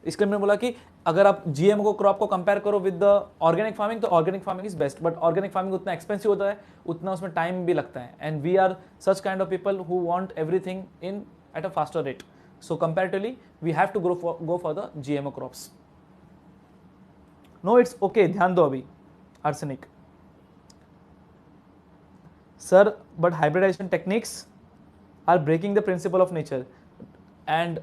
इसलिए मैंने बोला कि अगर आप जीएमओ को क्रॉप को कंपेयर करो विद द ऑर्गेनिक फार्मिंग तो organic farming is best, but organic farming उतना एक्सपेंसिव होता है, उतना उसमें टाइम भी लगता है, and we are such kind of people who want everything in at a faster rate, so comparatively we have to go for the GMO crops. No it's okay, ध्यान दो अभी. Arsenic sir, but hybridization techniques are breaking the principle of nature. And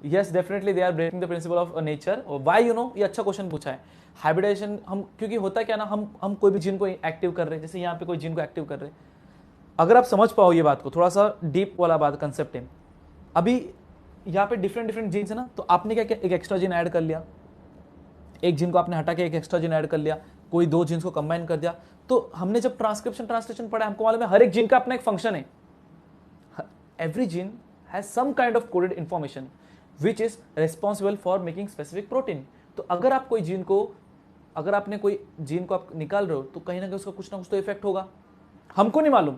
yes definitely they are breaking the principle of nature. Why you know, ये अच्छा question पूछा है. Hybridisation हम, क्योंकि होता क्या ना, हम कोई भी जीन को एक्टिव कर रहे हैं, जैसे यहाँ पे कोई जीन को एक्टिव कर रहे हैं. अगर आप समझ पाओ ये बात को, थोड़ा सा डीप वाला बात कंसेप्ट है. अभी यहाँ पे डिफरेंट डिफरेंट जीन्स है ना, तो आपने क्या किया, एक एक्स्ट्रा जीन ऐड कर लिया, एक जीन को आपने हटा के एक एक्स्ट्रा जीन ऐड कर लिया, कोई दो जीन्स को कंबाइन कर दिया. तो हमने जब ट्रांसलेशन पढ़ा, हमको मालूम है हर एक जीन का अपना एक फंक्शन है. Every gene has some kind of coded information which is responsible for making specific protein. तो अगर आप कोई जीन को, अगर आपने कोई जीन को आप निकाल रहे हो, तो कहीं ना कहीं उसका कुछ ना कुछ तो इफेक्ट होगा. हमको नहीं मालूम,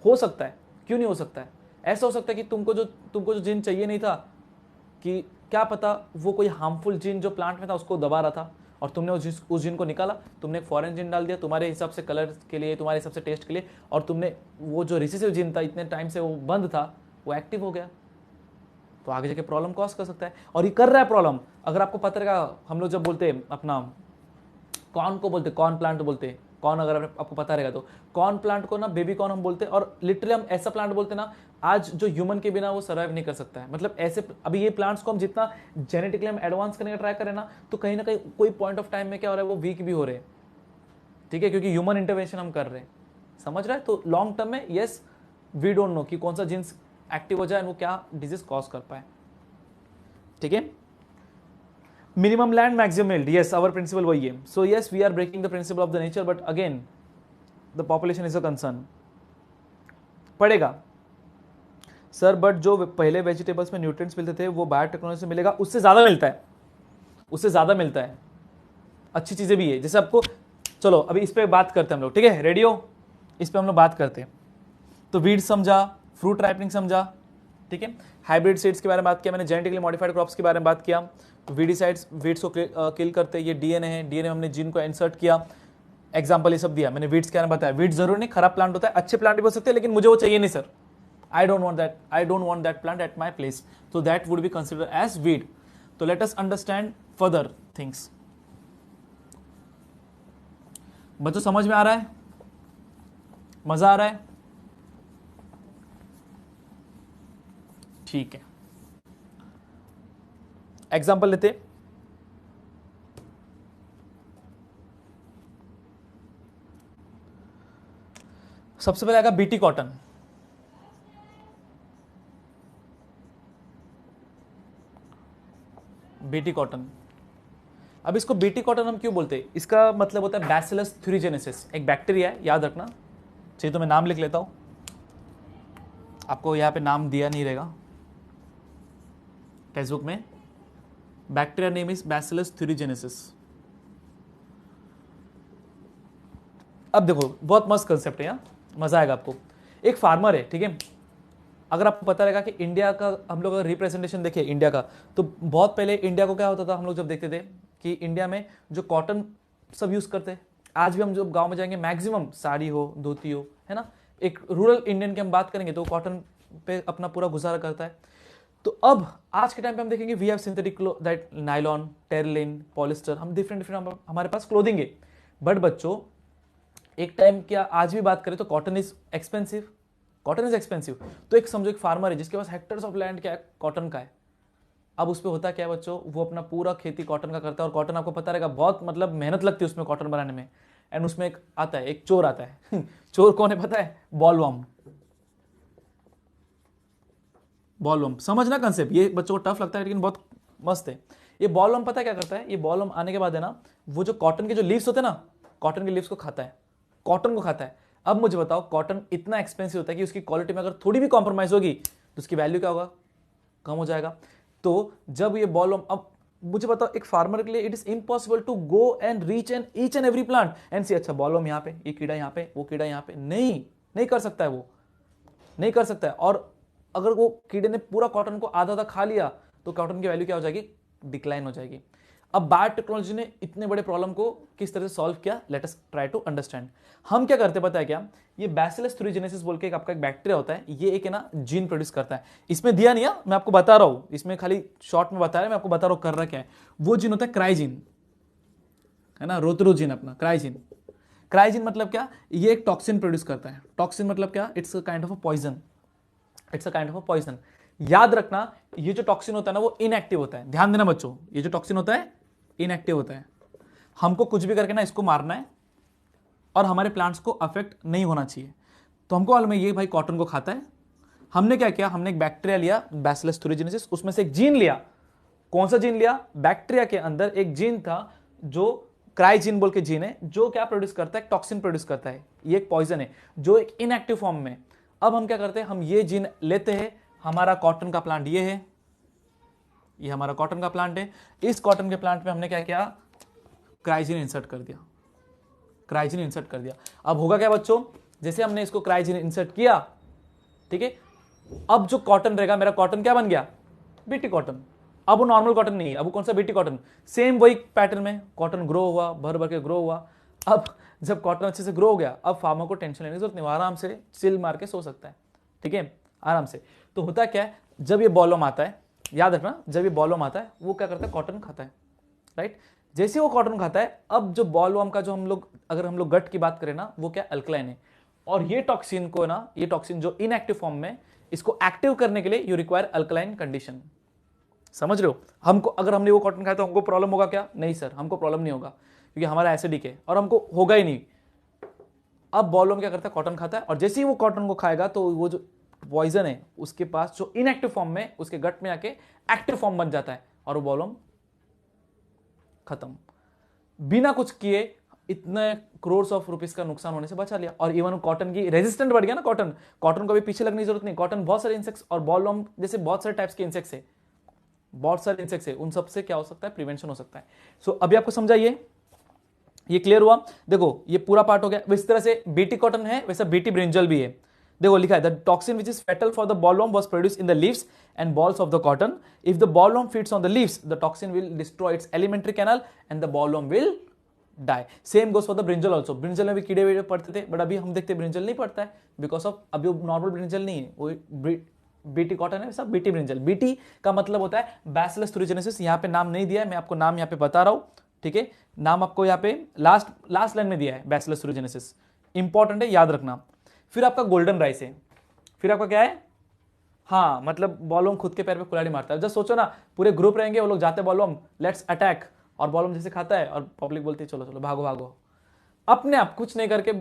हो सकता है, क्यों नहीं हो सकता है, ऐसा हो सकता है कि तुमको जो जीन चाहिए नहीं था, कि क्या पता वो कोई हार्मफुल जीन जो प्लांट में था उसको दबा रहा था, और तुमने उस जीन को निकाला, तुमने एक फॉरेन जीन डाल दिया तुम्हारे हिसाब से कलर के लिए, तुम्हारे हिसाब से टेस्ट के लिए, और तुमने वो जो रिसेसिव जीन था इतने टाइम से वो बंद था, वो एक्टिव हो गया, तो आगे जाके प्रॉब्लम कॉज कर सकता है. और ये कर रहा है प्रॉब्लम. अगर आपको पता रहेगा, हम लोग जब बोलते हैं अपना कॉर्न को बोलते, कॉर्न प्लांट बोलते हैं, कॉर्न अगर आपको पता रहेगा तो कॉर्न प्लांट को ना बेबी कॉर्न हम बोलते हैं, और लिटरली हम ऐसा प्लांट बोलते हैं ना आज जो ह्यूमन के बिना वो सर्वाइव नहीं कर सकता है. मतलब ऐसे अभी ये प्लांट्स को हम जितना जेनेटिकली हम एडवांस करने का ट्राई करें ना, तो कहीं ना कहीं कोई पॉइंट ऑफ टाइम में क्या हो रहा है, वो वीक भी हो रहे हैं. ठीक है, क्योंकि ह्यूमन इंटरवेंशन हम कर रहे हैं, समझ रहा है. तो लॉन्ग टर्म में यस वी डोंट नो कि कौन सा जीन्स एक्टिव हो जाए, वो क्या डिजीज कॉज कर पाए. ठीक है, minimum land maximum yield, yes our principle वही है. So yes we are breaking the principle of the nature, but again the population is a concern. पड़ेगा सर, बट जो पहले वेजिटेबल्स में न्यूट्रिएंट्स मिलते थे वो बायोटेक्नोलॉजी से मिलेगा, उससे ज्यादा मिलता है, उससे ज्यादा मिलता है. अच्छी चीजें भी है, जैसे आपको, चलो अभी इस पे बात करते हैं हम लोग. ठीक है, रेडियो, इस पे हम लोग बात करते हैं. तो वीड समझा, फ्रूट राइपनिंग समझा, ठीक है, हाइब्रिड सीड्स के बारे में बात किया मैंने, जेनेटिकली मॉडिफाइड क्रॉप्स के बारे में बात किया. वीडिसाइड्स वीड्स को किल करते हैं, ये डीएनए है, डीएनए हमने जीन को इंसर्ट किया, एग्जांपल ये सब दिया मैंने. वीड्स के बारे में बताया, वीड्स जरूर नहीं खराब प्लांट होता है, अच्छे प्लांट भी हो सकते हैं, लेकिन मुझे वो चाहिए नहीं sir, I don't want that plant at my place, so that would be considered as weed. So let us understand further things. बच्चों समझ में आ रहा है, मजा आ रहा है? ठीक है, एग्जाम्पल लेते. सबसे पहले आएगा बीटी कॉटन. बीटी कॉटन, अब इसको बीटी कॉटन हम क्यों बोलते हैं, इसका मतलब होता है बैसिलस थ्यूरिजेनेसिस, एक बैक्टीरिया है, याद रखना चाहिए तो मैं नाम लिख लेता हूं, आपको यहां पे नाम दिया नहीं रहेगा टेक्स्ट बुक में. Bacteria name is bacillus thuringiensis. अब देखो बहुत मस्त कंसेप्ट है, यहाँ मजा आएगा आपको. एक फार्मर है, ठीक है, अगर आपको पता रहेगा कि इंडिया का हम लोग रिप्रेजेंटेशन देखें इंडिया का, तो बहुत पहले इंडिया को क्या होता था, हम लोग जब देखते थे कि इंडिया में जो कॉटन सब यूज करते हैं, आज भी हम जब गांव में जाएंगे मैक्सिमम साड़ी हो, धोती हो, है ना. एक रूरल इंडियन की हम बात करेंगे तो कॉटन पे अपना पूरा गुजारा करता है. तो अब आज के टाइम पे हम देखेंगे we have synthetic that nylon, terylene, polyester, हम डिफरेंट हमारे पास क्लोथिंग है. बट बच्चों एक टाइम क्या आज भी बात करें तो cotton is expensive, cotton is expensive. तो एक समझो एक फार्मर है जिसके पास हेक्टर्स ऑफ लैंड क्या है, कॉटन का है. अब उस पर होता क्या है बच्चों, वो अपना पूरा खेती कॉटन का करता है, और कॉटन आपको पता रहेगा बहुत मतलब मेहनत लगती है उसमें कॉटन बनाने में. एंड उसमें एक आता है, एक चोर आता है चोर कौन है पता है, बॉलवर्म. बॉलवर्म समझना कंसेप्ट, ये बच्चों को टफ लगता है लेकिन बहुत मस्त है. ये बॉलवर्म पता है क्या करता है, ये बॉलवर्म आने के बाद है ना, वो जो कॉटन के जो लीव्स होते हैं ना, कॉटन के लीव्स को खाता है, कॉटन को खाता है. अब मुझे बताओ कॉटन इतना एक्सपेंसिव होता है कि उसकी क्वालिटी में अगर थोड़ी भी कॉम्प्रोमाइज होगी तो उसकी वैल्यू क्या होगा, कम हो जाएगा. तो जब ये बॉलवर्म, अब मुझे बताओ एक फार्मर के लिए it is impossible to go and reach and each and every plant and see अच्छा बॉलवर्म यहाँ पे, ये कीड़ा यहाँ पे, वो कीड़ा यहाँ पे, नहीं कर सकता है, वो नहीं कर सकता है. और अगर वो कीड़े ने पूरा कॉटन को आधा आधा खा लिया तो कॉटन की वैल्यू क्या हो जाएगी, डिक्लाइन हो जाएगी। अब बायोटेक्नोलॉजी ने इतने बड़े प्रॉब्लम को किस तरह से सॉल्व किया, let us try to understand. हम क्या करते पता है क्या, ये बैसिलस थ्यूरिजेनेसिस बोल के एक आपका एक बैक्टीरिया होता है, ये एक है ना जीन प्रोड्यूस करता है। इसमें दिया नहीं है, मैं आपको बता रहा हूं, इसमें खाली शॉर्ट में बता रहा है, मैं आपको बता रहा हूं कर रहा क्या है। वो जीन होता है क्राइजीन, है ना, रोतरोजीन अपना क्राइजीन। क्राइजीन मतलब क्या, ये एक टॉक्सिन प्रोड्यूस करता है। टॉक्सिन मतलब क्या, it's a kind of a poison, it's a kind of a poison. याद रखना ये जो टॉक्सिन होता है ना वो इनएक्टिव होता है, ध्यान देना बच्चों, ये जो टॉक्सिन होता है इनएक्टिव होता है। हमको कुछ भी करके ना इसको मारना है और हमारे प्लांट्स को अफेक्ट नहीं होना चाहिए। तो हमको मालूम है ये भाई कॉटन को खाता है। हमने क्या किया, हमने एक बैक्टीरिया लिया बैसिलस थ्यूरिजेनेसिस, उसमें से एक जीन लिया। कौन सा जीन लिया, बैक्टीरिया के अंदर एक जीन था जो क्राइजीन बोल के जीन है, जो क्या प्रोड्यूस करता है, टॉक्सिन प्रोड्यूस करता है। ये एक पॉइजन है जो एक इनएक्टिव फॉर्म में। अब हम क्या करते हैं, हम ये जीन लेते हैं, हमारा कॉटन का प्लांट ये है, ये हमारा कॉटन का प्लांट है। इस कॉटन के प्लांट में हमने क्या किया, क्राइजीन इंसर्ट कर दिया, क्राइजीन इंसर्ट कर दिया। अब होगा क्या बच्चों, जैसे हमने इसको क्राइजीन इंसर्ट किया, ठीक है, अब जो कॉटन रहेगा, मेरा कॉटन क्या बन गया, बीटी कॉटन। अब वो नॉर्मल कॉटन नहीं है, अब वो कौन सा, बीटी कॉटन। सेम वही पैटर्न में कॉटन ग्रो हुआ, भर भर के ग्रो हुआ। अब जब कॉटन अच्छे से ग्रो हो गया, अब फार्मर को टेंशन लेने की जरूरत नहीं, आराम से चिल मार के सो सकता है, ठीक है, आराम से। तो होता क्या है, जब ये बॉलम आता है, याद रखना, जब ये बॉलम आता है वो क्या करता है, कॉटन खाता है, राइट। जैसे वो कॉटन खाता है, अब जो बॉलवर्म का जो हम लोग, अगर हम लोग गट की बात करें ना, वो क्या अल्कलाइन है। और ये टॉक्सिन को ना, ये टॉक्सिन जो इनएक्टिव फॉर्म में, इसको एक्टिव करने के लिए यू रिक्वायर अल्कलाइन कंडीशन। समझ रहे हो, हमको अगर हमने वो कॉटन खाया तो हमको प्रॉब्लम होगा क्या, नहीं सर, हमको प्रॉब्लम नहीं होगा, क्योंकि हमारा एसिडिक है और हमको होगा ही नहीं। अब बॉलवर्म क्या करता है, कॉटन खाता है, और जैसे ही वो कॉटन को खाएगा तो वो जो पॉइजन है उसके पास, जो इनएक्टिव फॉर्म में, उसके गट में आके एक्टिव फॉर्म बन जाता है और वो बॉलवर्म खत्म। बिना कुछ किए इतने करोड़ ऑफ रुपीस का नुकसान होने से बचा लिया। और इवन कॉटन की रेजिस्टेंट बढ़ गया ना, कॉटन, कॉटन को भी पीछे लगने की जरूरत नहीं। कॉटन बहुत सारे इंसेक्ट्स और बॉलवर्म जैसे बहुत सारे टाइप्स के इंसेक्ट्स है, बहुत सारे इंसेक्ट्स है, उन सबसे क्या हो सकता है, प्रिवेंशन हो सकता है। सो अभी आपको समझाइए, ये क्लियर हुआ। देखो ये पूरा पार्ट हो गया। इस तरह से बीटी कॉटन है, वैसा बीटी ब्रिंजल भी है। देखो लिखा है, the toxin which is fatal for the bollworm was produced in the leaves and balls of the cotton. If the bollworm feeds on the leaves, the toxin will destroy its alimentary canal and the bollworm will die. Same goes for the brinjal also. brinjal में भी कीड़े वीड़े पड़ते थे, but अभी हम देखते हैं brinjal नहीं पड़ता है, बिकॉज ऑफ अभी वो नॉर्मल brinjal नहीं है, वो बीटी कॉटन है, सब बीटी ब्रिंजल। बीटी का मतलब होता है बैसिलस थ्यूरिजेनेसिस। यहाँ पे नाम नहीं दिया है, मैं आपको नाम यहाँ पे बता रहा हूँ, ठीक है, नाम आपको यहाँ पे लास्ट लाइन में दिया है, बैसिलस थ्यूरिजेनेसिस, इंपॉर्टेंट है, याद रखना। फिर आपका गोल्डन राइस है, फिर आपका क्या है, हाँ मतलब बॉलवर्म खुद के पैर पे कुल्हाड़ी मारता है। जब सोचो ना, पूरे ग्रुप रहेंगे, वो लोग जाते बॉलवर्म, लेट्स अटैक, और बॉलवर्म जैसे खाता है और पब्लिक बोलती है चलो चलो भागो भागो, अपने आप कुछ नहीं करके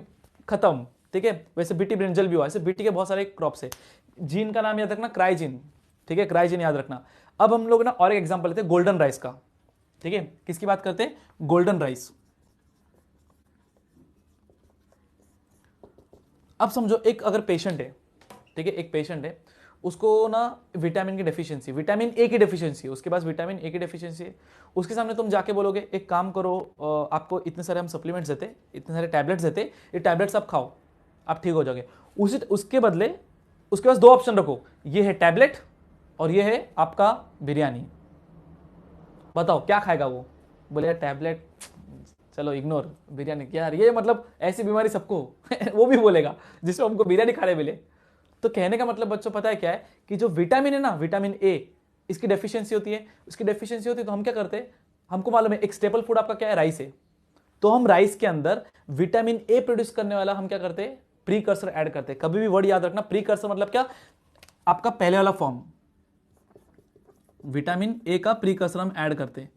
खत्म, ठीक है। वैसे बीटी ब्रिंजल भी हुआ, ऐसे बीटी के बहुत सारे क्रॉप्स है। जीन का नाम याद रखना, क्राइजीन, ठीक है, क्राइजीन याद रखना। अब हम लोग ना और एक एग्जांपल लेते हैं गोल्डन राइस का, ठीक है। किसकी बात करते हैं, गोल्डन राइस। अब समझो एक अगर पेशेंट है, ठीक है, एक पेशेंट है, उसको ना विटामिन की डेफिशिएंसी, विटामिन ए की डेफिशिएंसी है, उसके पास विटामिन ए की डेफिशिएंसी है। उसके सामने तुम जाके बोलोगे एक काम करो, आपको इतने सारे हम सप्लीमेंट्स देते, इतने सारे टैबलेट्स देते, ये टैबलेट्स आप खाओ, आप ठीक हो जाओगे। उसके बदले उसके पास दो ऑप्शन रखो, ये है टैबलेट और ये है आपका बिरयानी, बताओ क्या खाएगा वो। बोले यार टैबलेट चलो इग्नोर, बिरयानी क्या यार, ये मतलब ऐसी बीमारी सबको वो भी बोलेगा जिसमें हमको बिरयानी खाने मिले। तो कहने का मतलब बच्चों पता है क्या है, कि जो विटामिन है ना, विटामिन ए, इसकी डेफिशिएंसी होती है, उसकी डेफिशिएंसी होती है तो हम क्या करते हैं, हमको मालूम है एक स्टेपल फूड आपका क्या है, राइस है, तो हम राइस के अंदर विटामिन ए प्रोड्यूस करने वाला हम क्या करते हैं, प्रीकर्सर ऐड करते हैं। कभी भी वर्ड याद रखना, प्रीकर्सर मतलब क्या, आपका पहले वाला फॉर्म, विटामिन ए का प्रीकर्सर हम ऐड करते हैं।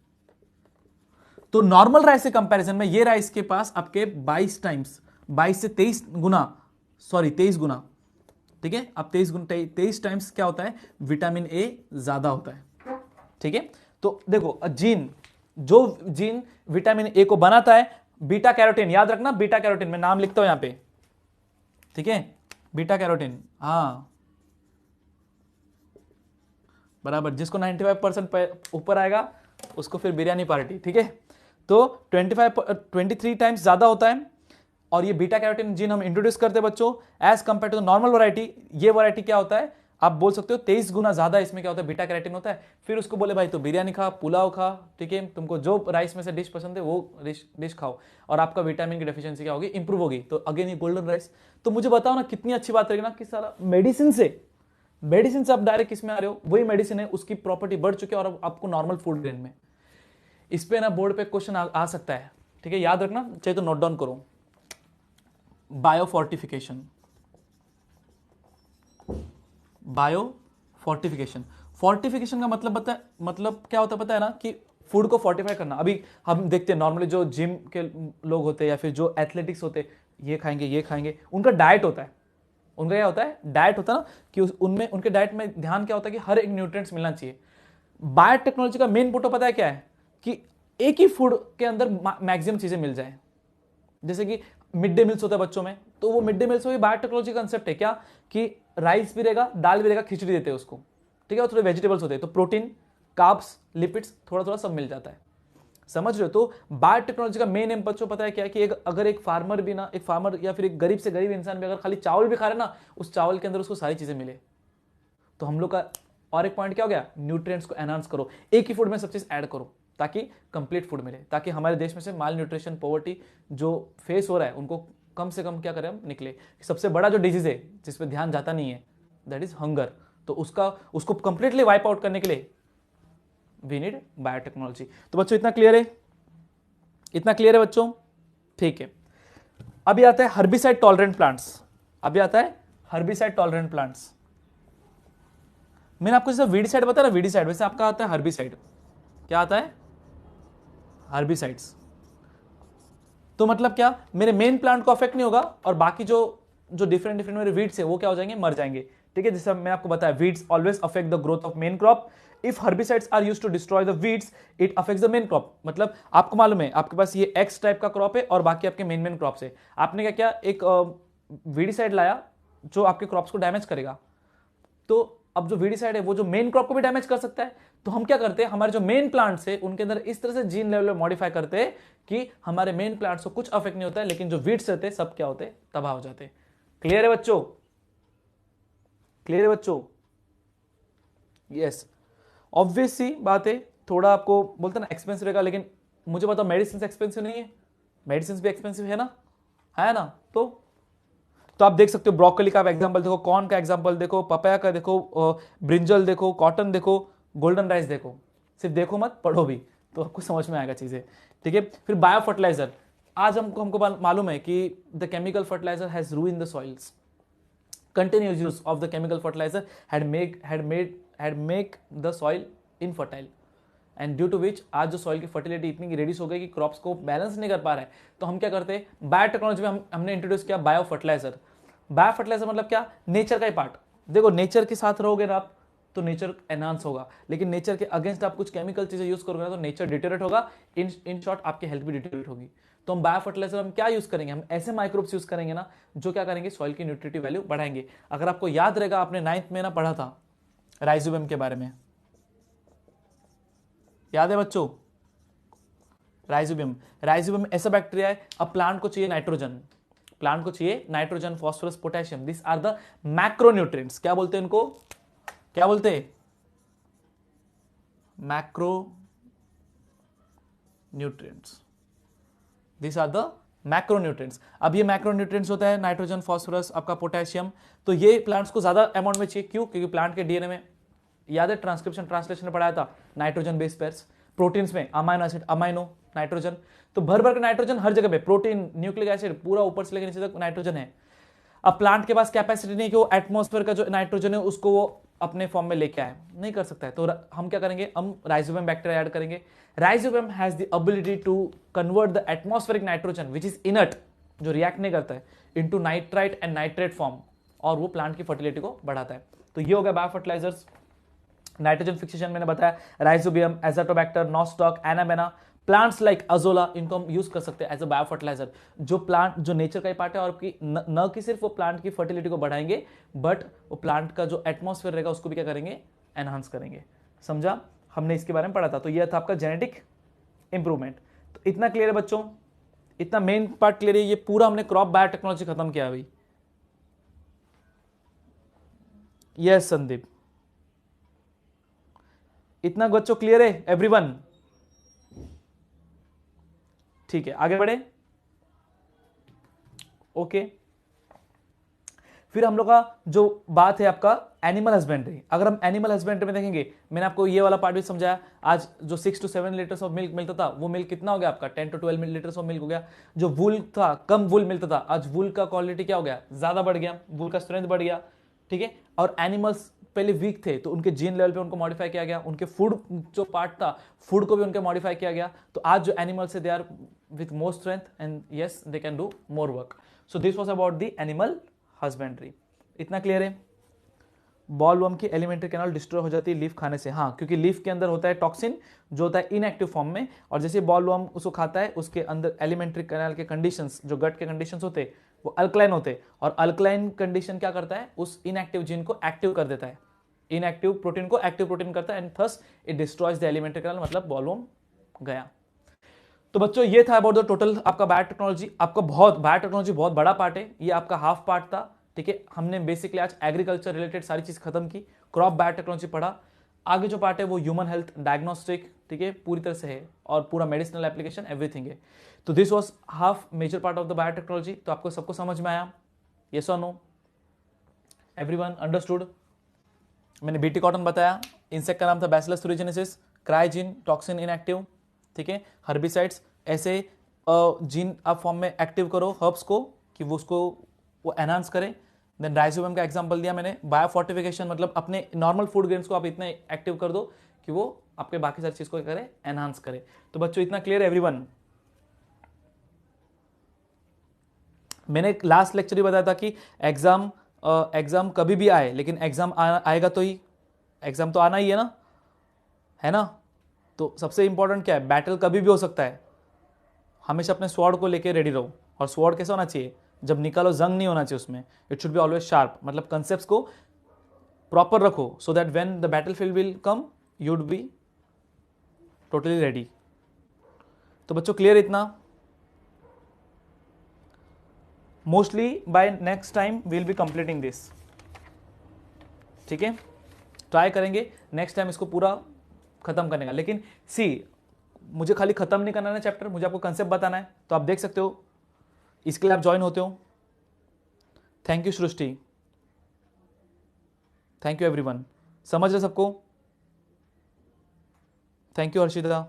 तो नॉर्मल राइस के कंपैरिजन में ये राइस के पास आपके 22 टाइम्स, 22 से 23 गुना, सॉरी 23 गुना, ठीक है, अब 23 टाइम्स क्या होता है, विटामिन ए ज्यादा होता है, ठीक है। तो देखो जीन, जो जीन विटामिन ए को बनाता है, बीटा कैरोटीन, याद रखना बीटा कैरोटीन, मैं नाम लिखता हूं यहां पे, ठीक है, बीटा कैरोटीन, हाँ बराबर, जिसको 95% ऊपर आएगा उसको फिर बिरयानी पार्टी, ठीक है। तो 23 टाइम्स ज्यादा होता है, और ये बीटा कैरोटीन जीन हम इंट्रोड्यूस करते हैं बच्चों, as compare to the normal variety. ये वैरायटी क्या होता है, आप बोल सकते हो 23 गुना ज्यादा इसमें क्या होता है, बीटा कैरोटीन होता है। फिर उसको बोले भाई तो बिरयानी खा, पुलाव खा, ठीक है, तुमको जो राइस में से डिश पसंद है वो डिश खाओ और आपका विटामिन की डेफिशिएंसी क्या होगी, इंप्रूव होगी। तो अगेन ये गोल्डन राइस। तो मुझे बताओ ना कितनी अच्छी बात रहेगी ना कि सारा मेडिसिन से आप डायरेक्ट किसमें आ रहे हो, वही मेडिसिन है, उसकी प्रॉपर्टी बढ़ चुकी है और अब आपको नॉर्मल फूड ग्रेन में। इस पे ना बोर्ड पे क्वेश्चन आ सकता है, ठीक है, याद रखना चाहिए तो नोट डाउन करो। बायोफोर्टिफिकेशन, बायोफोर्टिफिकेशन, फोर्टिफिकेशन का मतलब क्या होता है पता है ना, कि फूड को फोर्टिफाई करना। अभी हम देखते हैं नॉर्मली जो जिम के लोग होते हैं या फिर जो एथलेटिक्स होते हैं, ये खाएंगे, उनका डाइट होता है, उनका क्या होता है, डाइट होता है ना, कि उनमें उनके डाइट में ध्यान क्या होता है कि हर एक न्यूट्रिएंट्स मिलना चाहिए। बायोटेक्नोलॉजी का मेन मोटो पता है क्या है, कि एक ही फूड के अंदर मैक्सिमम चीजें मिल जाए। जैसे कि मिड डे मील्स होता है बच्चों में, तो वो मिड डे मील्स में बायोटेक्नोलॉजी कंसेप्ट है क्या, कि राइस भी रहेगा, दाल भी रहेगा, खिचड़ी देते हैं उसको, ठीक है, और थोड़े वेजिटेबल्स होते हैं, तो प्रोटीन, कार्ब्स, लिपिड्स थोड़ा थोड़ा सब मिल जाता है। समझ रहे हो? तो बायोटेक्नोलॉजी का मेन एम बच्चों पता है क्या है, कि अगर एक फार्मर भी ना, एक फार्मर या फिर एक गरीब से गरीब इंसान भी अगर खाली चावल भी खा रहे ना, उस चावल के अंदर उसको सारी चीजें मिले। तो हम लोग का और एक पॉइंट क्या हो गया, न्यूट्रिएंट्स को एनहांस करो, एक ही फूड में सब चीज ऐड करो ताकि कंप्लीट फूड मिले, ताकि हमारे देश में से माल न्यूट्रिशन, पॉवर्टी जो फेस हो रहा है उनको कम से कम क्या करें हम, निकले। सबसे बड़ा जो डिजीज है जिस पे ध्यान जाता नहीं है, दैट इज हंगर। तो उसको कंप्लीटली वाइप आउट करने के लिए वी नीड बायोटेक्नोलॉजी। तो बच्चों इतना क्लियर है, इतना क्लियर है बच्चों, ठीक है। अभी आता है हर्बिसाइड टॉलरेंट प्लांट्स, अभी आता है हर्बिसाइड टॉलरेंट प्लांट्स। मैंने आपको जैसे वीडीसाइड बताया ना, वीडीसाइड, वैसे आपका आता है हर्बिसाइड। क्या आता है, हर्बिसाइड्स। तो मतलब क्या, मेरे मेन प्लांट को अफेक्ट नहीं होगा और बाकी जो जो डिफरेंट मेरे वीड्स है वो क्या हो जाएंगे, मर जाएंगे, ठीक है। जैसे मैं आपको बताया, weeds always affect the growth of main crop. If herbicides are used to destroy the weeds, it affects the main crop. मतलब आपको मालूम है, आपके पास ये एक्स टाइप का क्रॉप है और बाकी आपके मेन क्रॉप्स है। आपने क्या किया, एक वीडीसाइड लाया जो आपके क्रॉप्स को डैमेज करेगा। तो अब जो वीडीसाइड है वो जो मेन क्रॉप को भी डैमेज कर सकता है। तो हम क्या करते हैं, हमारे जो मेन प्लांट्स है उनके अंदर इस तरह से जीन लेवल में मॉडिफाई करते हैं कि हमारे मेन प्लांट्स को कुछ अफेक्ट नहीं होता है, लेकिन जो वीड्स रहते हैं सब क्या होते हैं, तबाह हो जाते हैं। क्लियर है बच्चों, क्लियर है बच्चों? यस, ऑब्वियस सी बात है, थोड़ा आपको बोलते ना एक्सपेंसिव रहेगा, लेकिन मुझे बताओ मेडिसिन एक्सपेंसिव नहीं है? मेडिसिन भी एक्सपेंसिव है ना, है ना? तो आप देख सकते हो, ब्रोकली का एग्जांपल देखो, कॉर्न का एग्जांपल देखो, पपाया का देखो, ब्रिंजल देखो, कॉटन देखो, गोल्डन राइस देखो। सिर्फ देखो मत, पढ़ो भी, तो आपको समझ में आएगा चीजें, ठीक है। फिर बायो फर्टिलाइजर, आज हमको मालूम है कि the chemical fertilizer has ruined the soils. Continuous use of the chemical fertilizer had make the soil infertile, and due to which आज जो सॉइल की फर्टिलिटी इतनी रेडिस हो गई कि क्रॉप्स को बैलेंस नहीं कर पा रहा है। तो हम क्या करते हैं, बायोटेक्नोलॉजी में हमने इंट्रोड्यूस किया बायो फर्टिलाइजर। बायो फर्टिलाइजर मतलब क्या, नेचर का ही पार्ट। देखो, नेचर के साथ रहोगे ना आप तो नेचर एनहांस होगा, लेकिन नेचर के अगेंस्ट आप कुछ केमिकल चीजें यूज करोगे ना तो नेचर डिटेरेट होगा, इन शॉर्ट आपकी हेल्थ भी डिटेरेट होगी। तो हम बायो फर्टिलाइजर हम क्या यूज करेंगे, हम ऐसे माइक्रोब्स यूज करेंगे ना जो क्या करेंगे, सॉइल की न्यूट्रिटिव वैल्यू बढ़ाएंगे। अगर आपको याद रहेगा, आपने 9th में ना पढ़ा था राइजोबियम के बारे में, याद है बच्चों? राइजोबियम ऐसा बैक्टीरिया है, अब प्लांट को चाहिए नाइट्रोजन, प्लांट को चाहिए nitrogen, phosphorus, potassium, this are the macronutrients. क्या बोलते हैं इनको, क्या बोलते हैं, macronutrients, this are the macronutrients. अब ये मैक्रोन्यूट्रिएंट्स होता है नाइट्रोजन, फास्फोरस, आपका पोटेशियम। तो ये प्लांट्स को ज्यादा अमाउंट में चाहिए, क्यों? क्योंकि प्लांट के डीएनए में, याद है ट्रांसलेशन में पढ़ाया था, नाइट्रोजन बेस पेयर्स। प्रोटीन्स में अमाइनो एसिड, अमाइनो, नाइट्रोजन। तो भर भर के नाइट्रोजन हर जगह पे, प्रोटीन, न्यूक्लिक एसिड, पूरा ऊपर से लेकर नीचे तक नाइट्रोजन है। अब प्लांट के पास कैपेसिटी नहीं कि वो एटमॉस्फेयर का जो नाइट्रोजन है उसको वो अपने फॉर्म में लेके आए, नहीं कर सकता है। तो हम क्या करेंगे, हम राइजोबियम बैक्टीरिया ऐड करेंगे। Rhizobium has the ability to convert the atmospheric nitrogen which is inert, जो रिएक्ट नहीं करता है, into nitrite and nitrate form, और वो प्लांट की फर्टिलिटी को बढ़ाता है। तो ये हो गया बायो फर्टिलाइजर्स। नाइट्रोजन फिक्सेशन मैंने बताया, rhizobium, azotobacter, nostoc, anabaena, plants like azolla, इनको हम यूज कर सकते हैं एज अ बायो फर्टिलाइजर। जो प्लांट, जो नेचर का ही पार्ट है, और आपकी न कि सिर्फ वो प्लांट की फर्टिलिटी को बढ़ाएंगे, बट वो प्लांट का जो एटमॉस्फेयर रहेगा उसको भी क्या करेंगे, एनहांस करेंगे। समझा? हमने इसके बारे में पढ़ा था। तो यह था आपका जेनेटिक इंप्रूवमेंट। तो इतना क्लियर है बच्चों, इतना मेन पार्ट क्लियर है। ये पूरा हमने क्रॉप बायोटेक्नोलॉजी खत्म किया अभी। यस संदीप, इतना बच्चों क्लियर है एवरीवन? ठीक है, आगे बढ़े। ओके, फिर हम लोग का जो बात है आपका एनिमल हस्बेंड्री। अगर हम एनिमल हस्बेंड्री में देखेंगे, मैंने आपको ये वाला पार्ट भी समझाया। आज जो 6 to 7 लीटर्स ऑफ मिल्क मिलता था, वो मिल्क कितना हो गया आपका 10 to 12 लीटर्स ऑफ मिल्क हो गया। जो वूल था, कम वूल मिलता था, आज वूल का क्वालिटी क्या हो गया, ज्यादा बढ़ गया, वूल का स्ट्रेंथ बढ़ गया। ठीक है, और एनिमल्स पहले वीक थे तो उनके जीन लेवल पे उनको मॉडिफाई किया गया, उनके फूड जो पार्ट था, फूड को भी उनके मॉडिफाई किया गया। तो आज जो एनिमल्स है they are with more strength and yes they can do more work. So this was about the animal husbandry. इतना क्लियर है? बॉलवर्म की एलिमेंट्री कैनाल डिस्ट्रॉय हो जाती है लीफ खाने से। हाँ, क्योंकि लीफ के अंदर होता है टॉक्सिन जो होता है इनएक्टिव फॉर्म में, और जैसे बॉलवर्म उसको खाता है उसके अंदर एलिमेंट्री कैनाल के कंडीशंस, जो गट के कंडीशंस होते हैं वो अल्कलाइन होते, और अल्कलाइन कंडीशन क्या करता है, उस इनएक्टिव जीन को एक्टिव कर देता है, इनएक्टिव प्रोटीन को एक्टिव प्रोटीन करता है, and thus it destroys the alimentary canal, मतलब बॉलवर्म गया। तो बच्चों ये था अबाउट द टोटल आपका बायोटेक्नोलॉजी। आपका बहुत बायोटेक्नोलॉजी बहुत बड़ा पार्ट है, ये आपका हाफ पार्ट था। ठीक है, हमने बेसिकली आज एग्रीकल्चर रिलेटेड सारी चीज खत्म की, क्रॉप बायोटेक्नोलॉजी पढ़ा। आगे जो पार्ट है वो ह्यूमन हेल्थ डायग्नोस्टिक, ठीक है, पूरी तरह से है, और पूरा मेडिसिनल एप्लीकेशन एवरीथिंग है। तो this was half major part of the biotechnology. तो आपको सबको समझ में आया? यस और नो? Everyone understood? मैंने बीटी कॉटन बताया, इंसेक्ट का नाम था bacillus thuringiensis, cry gene toxin inactive. ठीक है, हर्बिसाइड्स ऐसे जीन आप फॉर्म में एक्टिव करो हर्ब्स को कि वो उसको वो एनहांस करे। देन राइजोबियम का एग्जांपल दिया मैंने, बायोफोर्टिफिकेशन मतलब अपने नॉर्मल फूड ग्रेन्स को आप इतने एक्टिव कर दो कि वो आपके बाकी सारी चीज को करे, एनहांस करे। तो बच्चों इतना क्लियर है एवरीवन? मैंने लास्ट लेक्चर ही बताया था कि एग्जाम कभी भी आए, लेकिन एग्जाम आएगा तो ही, एग्जाम तो आना ही है ना? तो सबसे इंपॉर्टेंट क्या है, बैटल कभी भी हो सकता है, हमेशा अपने स्वॉर्ड को लेके रेडी रहो। और स्वॉर्ड कैसा होना चाहिए, जब निकालो जंग नहीं होना चाहिए उसमें, it should be always sharp, मतलब कंसेप्ट्स को प्रॉपर रखो so that when the battle field will come you would be totally ready. तो बच्चों क्लियर इतना? Mostly bye next time will be completing this. ठीक है, ट्राई करेंगे नेक्स्ट टाइम इसको पूरा खत्म करने का। लेकिन सी, मुझे खाली खत्म नहीं करना है चैप्टर, मुझे आपको कंसेप्ट बताना है। तो आप देख सकते हो, इसके लिए आप ज्वाइन होते हो। Thank you Srishti, thank you everyone, समझ रहे सबको? Thank you Harshita.